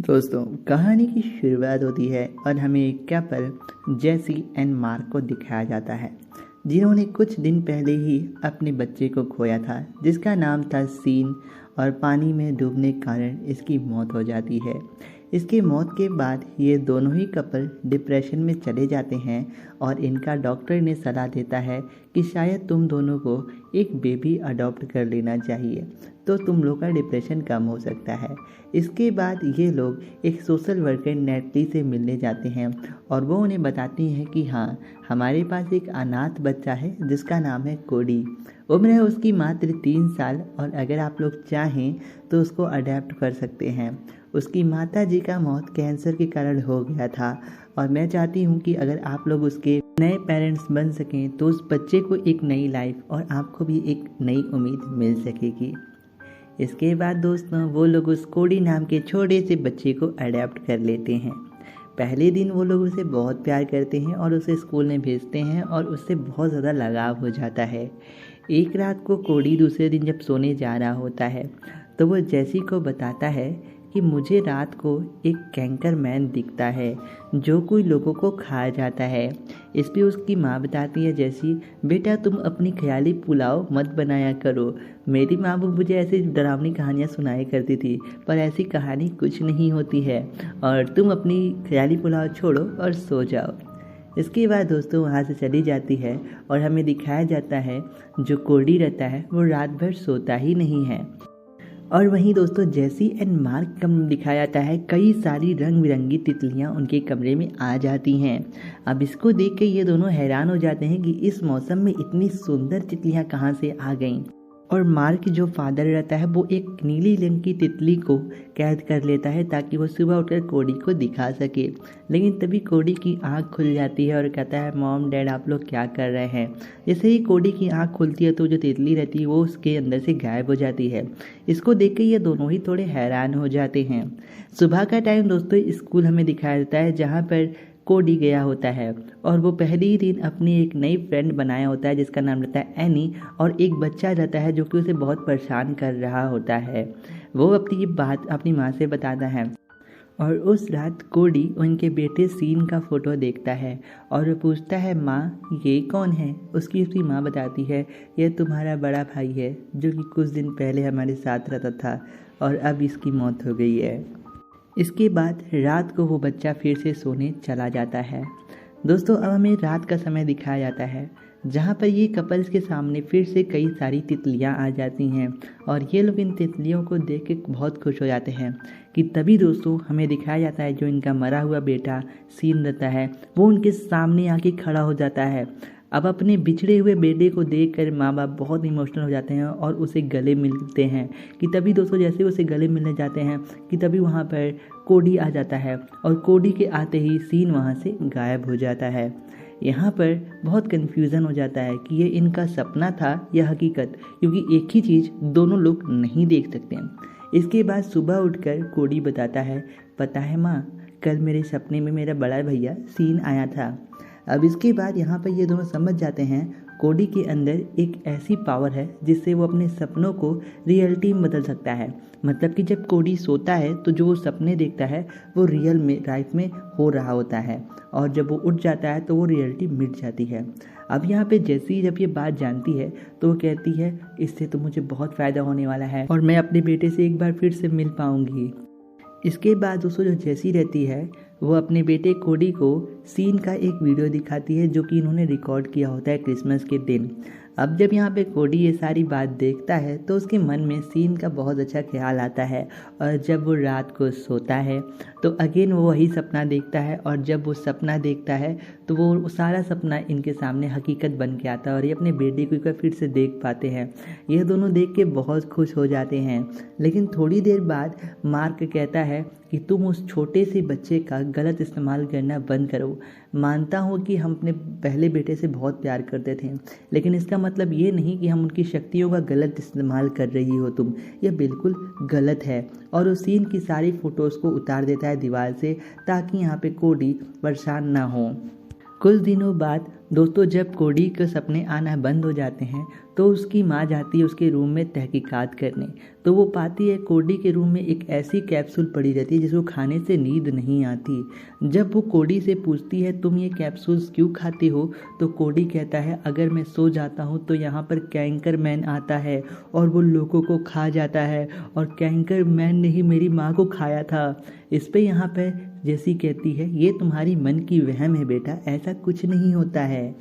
दोस्तों, कहानी की शुरुआत होती है और हमें एक कपल जेसी एंड मार्क को दिखाया जाता है, जिन्होंने कुछ दिन पहले ही अपने बच्चे को खोया था, जिसका नाम था सीन। और पानी में डूबने के कारण इसकी मौत हो जाती है। इसकी मौत के बाद ये दोनों ही कपल डिप्रेशन में चले जाते हैं और इनका डॉक्टर ने सलाह देता है कि शायद तुम दोनों को एक बेबी अडॉप्ट कर लेना चाहिए, तो तुम लोग का डिप्रेशन कम हो सकता है। इसके बाद ये लोग एक सोशल वर्कर नेटली से मिलने जाते हैं और वो उन्हें बताती हैं कि हाँ, हमारे पास एक अनाथ बच्चा है जिसका नाम है कोडी। उम्र है उसकी मात्र 3 साल और अगर आप लोग चाहें तो उसको अडेप्ट कर सकते हैं। उसकी माता जी का मौत कैंसर के कारण हो गया था और मैं चाहती हूँ कि अगर आप लोग उसके नए पेरेंट्स बन सकें तो उस बच्चे को एक नई लाइफ और आपको भी एक नई उम्मीद मिल सकेगी। इसके बाद दोस्तों, वो लोग उस कोडी नाम के छोटे से बच्चे को अडेप्ट कर लेते हैं। पहले दिन वो लोग उसे बहुत प्यार करते हैं और उसे स्कूल में भेजते हैं और उससे बहुत ज़्यादा लगाव हो जाता है। एक रात को कोडी दूसरे दिन जब सोने जा रहा होता है तो वो जेसी को बताता है कि मुझे रात को एक कैंकर मैन दिखता है जो कोई लोगों को खा जाता है। इस पे उसकी माँ बताती है, जैसी बेटा तुम अपनी ख्याली पुलाव मत बनाया करो। मेरी माँ वो मुझे ऐसी डरावनी कहानियाँ सुनाया करती थी, पर ऐसी कहानी कुछ नहीं होती है और तुम अपनी ख्याली पुलाव छोड़ो और सो जाओ। इसके बाद दोस्तों वहाँ से चली जाती है और हमें दिखाया जाता है जो कोडी रहता है वो रात भर सोता ही नहीं है। और वहीं दोस्तों जेसी एंड मार्क का दिखाया जाता है, कई सारी रंग बिरंगी तितलियां उनके कमरे में आ जाती हैं। अब इसको देख के ये दोनों हैरान हो जाते हैं कि इस मौसम में इतनी सुंदर तितलियां कहाँ से आ गईं। और मार्क जो फादर रहता है वो एक नीली रंग की तितली को कैद कर लेता है ताकि वो सुबह उठकर कोडी को दिखा सके। लेकिन तभी कोडी की आंख खुल जाती है और कहता है, मॉम डैड आप लोग क्या कर रहे हैं। जैसे ही कोडी की आंख खुलती है तो जो तितली रहती है वो उसके अंदर से गायब हो जाती है। इसको देख के ये दोनों ही थोड़े हैरान हो जाते हैं। सुबह का टाइम दोस्तों स्कूल हमें दिखाया जाता है जहाँ पर कोडी गया होता है और वो पहले ही दिन अपनी एक नई फ्रेंड बनाया होता है जिसका नाम रहता है एनी, और एक बच्चा रहता है जो कि उसे बहुत परेशान कर रहा होता है। वो अपनी बात अपनी माँ से बताता है और उस रात कोडी उनके बेटे सीन का फ़ोटो देखता है और वो पूछता है, माँ ये कौन है। उसकी माँ बताती है, यह तुम्हारा बड़ा भाई है जो कि कुछ दिन पहले हमारे साथ रहता था और अब इसकी मौत हो गई है। इसके बाद रात को वो बच्चा फिर से सोने चला जाता है। दोस्तों अब हमें रात का समय दिखाया जाता है जहाँ पर ये कपल्स के सामने फिर से कई सारी तितलियाँ आ जाती हैं और ये लोग इन तितलियों को देख के बहुत खुश हो जाते हैं कि तभी दोस्तों हमें दिखाया जाता है जो इनका मरा हुआ बेटा सीन रहता है वो उनके सामने आके खड़ा हो जाता है। अब अपने बिछड़े हुए बेटे को देखकर माँ बाप बहुत इमोशनल हो जाते हैं और उसे गले मिलते हैं कि तभी दोस्तों जैसे उसे गले मिलने जाते हैं कि तभी वहाँ पर कोडी आ जाता है और कोडी के आते ही सीन वहाँ से गायब हो जाता है। यहाँ पर बहुत कन्फ्यूज़न हो जाता है कि ये इनका सपना था या हकीकत, क्योंकि एक ही चीज़ दोनों लोग नहीं देख सकते। इसके बाद सुबह उठकर कोडी बताता है, पता है माँ, कल मेरे सपने में मेरा बड़ा भैया सीन आया था। अब इसके बाद यहाँ पर ये दोनों समझ जाते हैं कोडी के अंदर एक ऐसी पावर है जिससे वो अपने सपनों को रियलिटी में बदल सकता है। मतलब कि जब कोडी सोता है तो जो वो सपने देखता है वो रियल में लाइफ में हो रहा होता है और जब वो उठ जाता है तो वो रियलिटी मिट जाती है। अब यहाँ पे जैसी जब ये बात जानती है तो वो कहती है, इससे तो मुझे बहुत फ़ायदा होने वाला है और मैं अपने बेटे से एक बार फिर से मिल पाऊँगी। इसके बाद दोस्तों जो जेसी रहती है वो अपने बेटे कोडी को सीन का एक वीडियो दिखाती है जो कि इन्होंने रिकॉर्ड किया होता है क्रिसमस के दिन। अब जब यहाँ पे कोडी ये सारी बात देखता है तो उसके मन में सीन का बहुत अच्छा ख्याल आता है और जब वो रात को सोता है तो अगेन वो वही सपना देखता है और जब वो सपना देखता है तो वो सारा सपना इनके सामने हकीकत बन के आता है और ये अपने बेटे को एक बार फिर से देख पाते हैं। ये दोनों देख के बहुत खुश हो जाते हैं। लेकिन थोड़ी देर बाद मार्क कहता है कि तुम उस छोटे से बच्चे का गलत इस्तेमाल करना बंद करो। मानता हूँ कि हम अपने पहले बेटे से बहुत प्यार करते थे, लेकिन इसका मतलब ये नहीं कि हम उनकी शक्तियों का गलत इस्तेमाल कर रही हो तुम। यह बिल्कुल गलत है। और उस सीन की सारी फ़ोटोज़ को उतार देता है दीवार से ताकि यहाँ पे कोडी परेशान ना हो। कुछ दिनों बाद दोस्तों जब कोडी के सपने आना बंद हो जाते हैं तो उसकी माँ जाती है उसके रूम में तहकीकात करने। तो वो पाती है कोडी के रूम में एक ऐसी कैप्सूल पड़ी रहती है जिसको खाने से नींद नहीं आती। जब वो कोडी से पूछती है तुम ये कैप्सूल्स क्यों खाती हो, तो कोडी कहता है अगर मैं सो जाता हूँ तो यहाँ पर कैंकर मैन आता है और वो लोगों को खा जाता है, और कैंकर मैन ने ही मेरी माँ को खाया था। इस पे यहाँ पर जैसी कहती है ये तुम्हारी मन की वहम है बेटा, ऐसा कुछ नहीं होता है।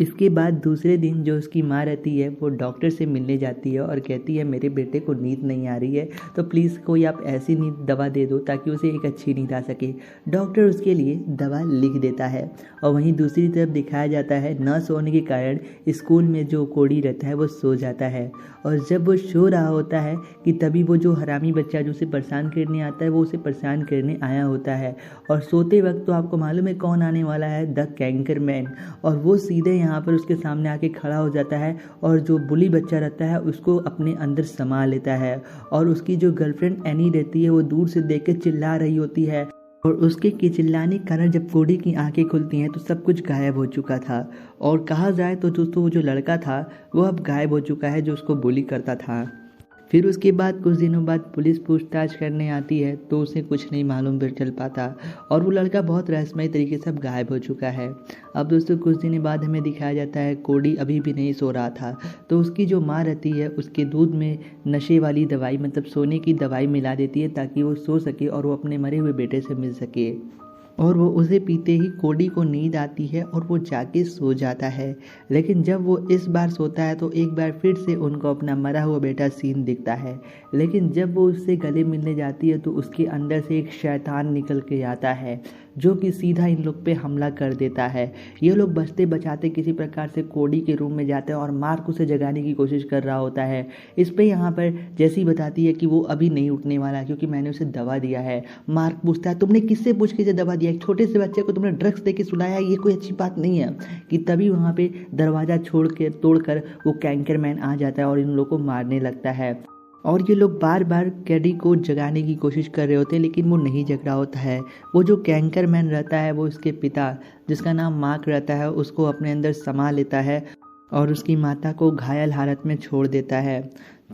इसके बाद दूसरे दिन जो उसकी माँ रहती है वो डॉक्टर से मिलने जाती है और कहती है मेरे बेटे को नींद नहीं आ रही है, तो प्लीज़ कोई आप ऐसी नींद दवा दे दो ताकि उसे एक अच्छी नींद आ सके। डॉक्टर उसके लिए दवा लिख देता है। और वहीं दूसरी तरफ दिखाया जाता है न सोने के कारण स्कूल में जो कोडी रहता है वो सो जाता है, और जब वो सो रहा होता है कि तभी वो जो हरामी बच्चा जो उसे परेशान करने आता है वो उसे परेशान करने आया होता है। और सोते वक्त तो आपको मालूम है कौन आने वाला है, द कैंकर मैन। और वो सीधे यहाँ पर उसके सामने आके खड़ा हो जाता है और जो बुली बच्चा रहता है उसको अपने अंदर समा लेता है। और उसकी जो गर्लफ्रेंड एनी रहती है वो दूर से देख के चिल्ला रही होती है, और उसके के चिल्लाने के कारण जब कोडी की आंखें खुलती हैं तो सब कुछ गायब हो चुका था। और कहा जाए तो दोस्तों वो जो लड़का था वो अब गायब हो चुका है जो उसको बुली करता था। फिर उसके बाद कुछ दिनों बाद पुलिस पूछताछ करने आती है तो उसे कुछ नहीं मालूम फिर चल पाता, और वो लड़का बहुत रहस्यमय तरीके से अब गायब हो चुका है। अब दोस्तों कुछ दिन बाद हमें दिखाया जाता है कोडी अभी भी नहीं सो रहा था, तो उसकी जो माँ रहती है उसके दूध में नशे वाली दवाई मतलब सोने की दवाई मिला देती है ताकि वो सो सके और वो अपने मरे हुए बेटे से मिल सके। और वो उसे पीते ही कोडी को नींद आती है और वो जाके सो जाता है। लेकिन जब वो इस बार सोता है तो एक बार फिर से उनको अपना मरा हुआ बेटा सीन दिखता है। लेकिन जब वो उससे गले मिलने जाती है तो उसके अंदर से एक शैतान निकल के आता है जो कि सीधा इन लोग पे हमला कर देता है। ये लोग बचते बचाते किसी प्रकार से कोडी के रूम में जाते हैं और मार्क उसे जगाने की कोशिश कर रहा होता है। इस पे यहाँ पर जैसी बताती है कि वो अभी नहीं उठने वाला क्योंकि मैंने उसे दवा दिया है। मार्क पूछता है तुमने किससे पूछ के दवा दिया, एक छोटे से बच्चे को तुमने ड्रग्स दे के सुलाया, ये कोई अच्छी बात नहीं है। कि तभी वहाँ पे दरवाज़ा तोड़कर वो कैंकर मैन आ जाता है और इन लोगों को मारने लगता है। और ये लोग बार बार कैडी को जगाने की कोशिश कर रहे होते हैं लेकिन वो नहीं जग रहा होता है। वो जो कैंकर मैन रहता है वो उसके पिता जिसका नाम मार्क रहता है उसको अपने अंदर समा लेता है और उसकी माता को घायल हालत में छोड़ देता है।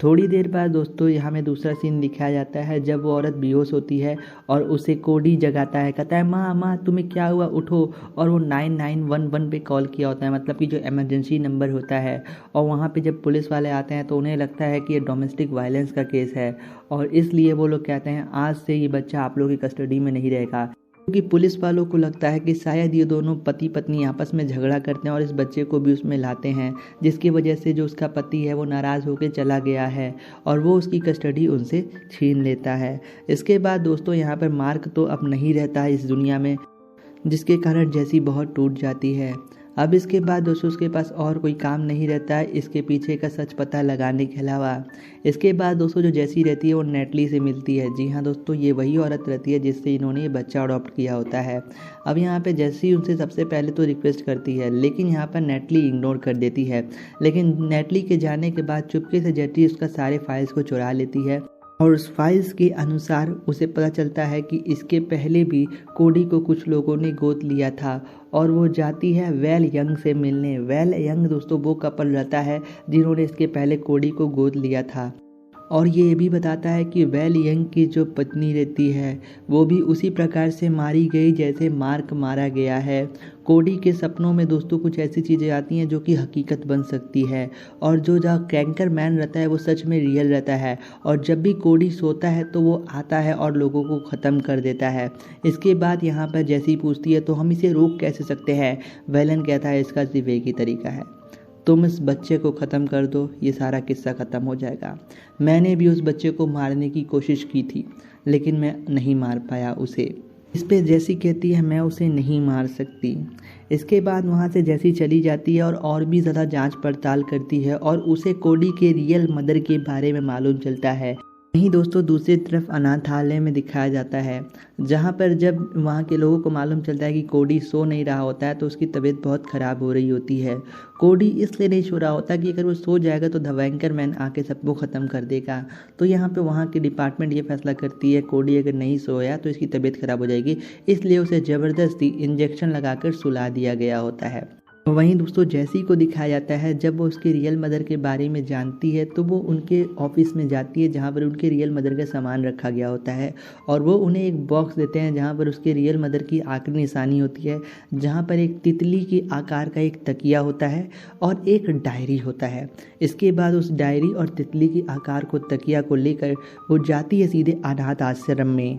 थोड़ी देर बाद दोस्तों यहाँ में दूसरा सीन दिखाया जाता है जब वो औरत बेहोश होती है और उसे कोडी जगाता है, कहता है माँ माँ तुम्हें क्या हुआ उठो, और वो 9911 पे कॉल किया होता है मतलब कि जो इमरजेंसी नंबर होता है। और वहाँ पे जब पुलिस वाले आते हैं तो उन्हें लगता है कि ये डोमेस्टिक वायलेंस का केस है और इसलिए वो लोग कहते हैं आज से ये बच्चा आप लोगों की कस्टडी में नहीं रहेगा। क्योंकि पुलिस वालों को लगता है कि शायद ये दोनों पति पत्नी आपस में झगड़ा करते हैं और इस बच्चे को भी उसमें लाते हैं, जिसकी वजह से जो उसका पति है वो नाराज़ होकर चला गया है और वो उसकी कस्टडी उनसे छीन लेता है। इसके बाद दोस्तों यहाँ पर मार्क तो अब नहीं रहता है इस दुनिया में, जिसके कारण जैसी बहुत टूट जाती है। अब इसके बाद दोस्तों उसके पास और कोई काम नहीं रहता है इसके पीछे का सच पता लगाने के अलावा। इसके बाद दोस्तों जो जैसी रहती है वो नेटली से मिलती है। जी हाँ दोस्तों, ये वही औरत रहती है जिससे इन्होंने ये बच्चा अडॉप्ट किया होता है। अब यहाँ पे जैसी उनसे सबसे पहले तो रिक्वेस्ट करती है लेकिन यहाँ पर नेटली इग्नोर कर देती है। लेकिन नेटली के जाने के बाद चुपके से जेटी उसका सारे फाइल्स को चुरा लेती है और उस फाइल्स के अनुसार उसे पता चलता है कि इसके पहले भी कोडी को कुछ लोगों ने गोद लिया था। और वो जाती है वेल यंग से मिलने। वेल यंग दोस्तों वो कपल रहता है जिन्होंने इसके पहले कोडी को गोद लिया था। और ये भी बताता है कि वेल यंग की जो पत्नी रहती है वो भी उसी प्रकार से मारी गई जैसे मार्क मारा गया है। कोडी के सपनों में दोस्तों कुछ ऐसी चीज़ें आती हैं जो कि हकीकत बन सकती है और जो कैंकर मैन रहता है वो सच में रियल रहता है। और जब भी कोडी सोता है तो वो आता है और लोगों को ख़त्म कर देता है। इसके बाद यहाँ पर जैसी पूछती है तो हम इसे रोक कैसे सकते हैं। वेलन कहता है इसका सिर्फ एक ही तरीका है, तुम इस बच्चे को ख़त्म कर दो, ये सारा किस्सा ख़त्म हो जाएगा। मैंने भी उस बच्चे को मारने की कोशिश की थी लेकिन मैं नहीं मार पाया उसे। इस पे जैसी कहती है मैं उसे नहीं मार सकती। इसके बाद वहाँ से जैसी चली जाती है और भी ज़्यादा जांच पड़ताल करती है और उसे कोडी के रियल मदर के बारे में मालूम चलता है। वहीं दोस्तों दूसरी तरफ अनाथालय में दिखाया जाता है जहाँ पर जब वहाँ के लोगों को मालूम चलता है कि कोडी सो नहीं रहा होता है तो उसकी तबीयत बहुत ख़राब हो रही होती है। कोडी इसलिए नहीं सो रहा होता कि अगर वो सो जाएगा तो द वैंकर मैन आके सबको ख़त्म कर देगा। तो यहाँ पे वहाँ की डिपार्टमेंट ये फैसला करती है कोडी अगर नहीं सोया तो इसकी तबीयत ख़राब हो जाएगी, इसलिए उसे ज़बरदस्ती इंजेक्शन लगाकर सुला दिया गया होता है। वहीं दोस्तों जैसी को दिखाया जाता है जब वो उसके रियल मदर के बारे में जानती है तो वो उनके ऑफिस में जाती है जहाँ पर उनके रियल मदर का सामान रखा गया होता है और वो उन्हें एक बॉक्स देते हैं जहाँ पर उसके रियल मदर की आखिरी निशानी होती है, जहाँ पर एक तितली के आकार का एक तकिया होता है और एक डायरी होता है। इसके बाद उस डायरी और तितली के आकार को तकिया को लेकर वो जाती है सीधे अनाथ आश्रम में।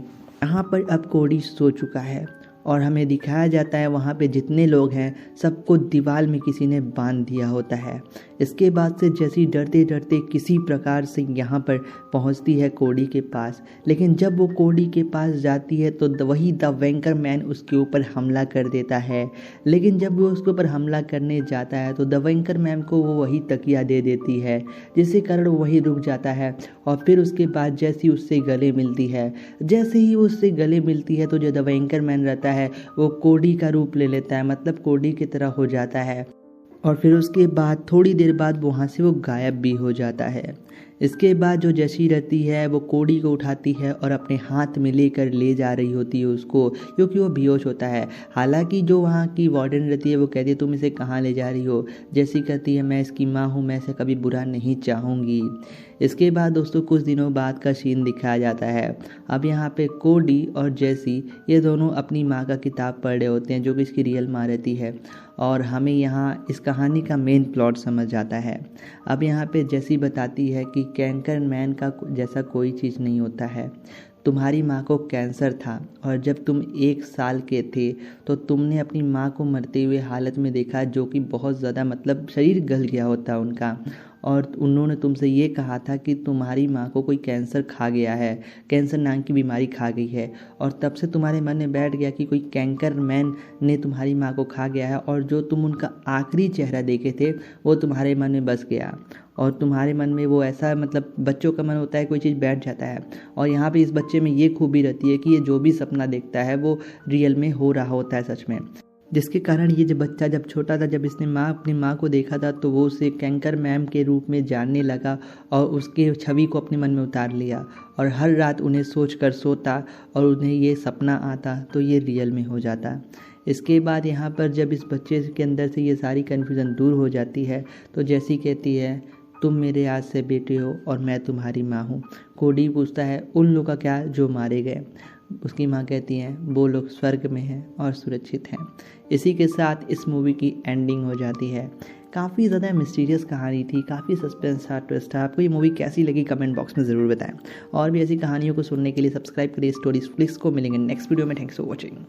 यहाँ पर अब कोडी सो चुका है और हमें दिखाया जाता है वहाँ पे जितने लोग हैं सबको दीवार में किसी ने बांध दिया होता है। इसके बाद से जैसी डरते डरते किसी प्रकार से यहाँ पर पहुँचती है कोडी के पास, लेकिन जब वो कोडी के पास जाती है तो वही द वेंकर मैन उसके ऊपर हमला कर देता है। लेकिन जब वो उसके ऊपर हमला करने जाता है तो द वेंकर मैन को वो वही तकिया दे देती है, जिसके कारण वो वही रुक जाता है। और फिर उसके बाद जैसी उससे गले मिलती है, जैसे ही वो उससे गले मिलती है तो जो द वेंकर मैन रहता है वो कोडी का रूप ले लेता है, मतलब कोडी की तरह हो जाता है। और फिर उसके बाद थोड़ी देर बाद वहाँ से वो गायब भी हो जाता है। इसके बाद जो जैसी रहती है वो कोडी को उठाती है और अपने हाथ में लेकर ले जा रही होती है उसको, क्योंकि वो बेहोश होता है। हालांकि जो वहाँ की वार्डन रहती है वो कहती है तुम इसे कहाँ ले जा रही हो। जैसी कहती है मैं इसकी माँ हूँ, मैं इसे कभी बुरा नहीं चाहूँगी। इसके बाद दोस्तों कुछ दिनों बाद का सीन दिखाया जाता है। अब यहाँ पे कोडी और जैसी ये दोनों अपनी माँ का किताब पढ़ रहे होते हैं जो कि इसकी रियल माँ रहती है, और हमें यहाँ इस कहानी का मेन प्लॉट समझ आता है। अब यहाँ पे जैसी बताती है कि कैंकर मैन का जैसा कोई चीज़ नहीं होता है। तुम्हारी माँ को कैंसर था और जब तुम 1 साल के थे तो तुमने अपनी माँ को मरते हुए हालत में देखा, जो कि बहुत ज़्यादा मतलब शरीर गल गया होता उनका, और उन्होंने तुमसे ये कहा था कि तुम्हारी माँ को कोई कैंसर खा गया है, कैंसर नाम की बीमारी खा गई है। और तब से तुम्हारे मन में बैठ गया कि कोई कैंकर मैन ने तुम्हारी माँ को खा गया है, और जो तुम उनका आखिरी चेहरा देखे थे वो तुम्हारे मन में बस गया। और तुम्हारे मन में वो ऐसा, मतलब बच्चों का मन होता है कोई चीज़ बैठ जाता है, और यहाँ पे इस बच्चे में ये खूबी रहती है कि ये जो भी सपना देखता है वो रियल में हो रहा होता है सच में। जिसके कारण ये जब बच्चा जब छोटा था, जब इसने अपनी माँ को देखा था तो वो उसे कैंकर मैम के रूप में जानने लगा और उसके छवि को अपने मन में उतार लिया, और हर रात उन्हें सोच कर सोता और उन्हें ये सपना आता तो ये रियल में हो जाता। इसके बाद यहाँ पर जब इस बच्चे के अंदर से ये सारी कन्फ्यूज़न दूर हो जाती है तो जैसी कहती है तुम मेरे आज से बेटे हो और मैं तुम्हारी माँ हूँ। कोडी पूछता है उन लोगों का क्या जो मारे गए। उसकी माँ कहती हैं वो लोग स्वर्ग में हैं और सुरक्षित हैं। इसी के साथ इस मूवी की एंडिंग हो जाती है। काफ़ी ज़्यादा मिस्टीरियस कहानी थी, काफ़ी सस्पेंस था, ट्विस्ट था। आपको ये मूवी कैसी लगी कमेंट बॉक्स में ज़रूर बताएं, और भी ऐसी कहानियों को सुनने के लिए सब्सक्राइब करिए स्टोरीज फ्लिक्स को। मिलेंगे नेक्स्ट वीडियो में। Thanks for watching.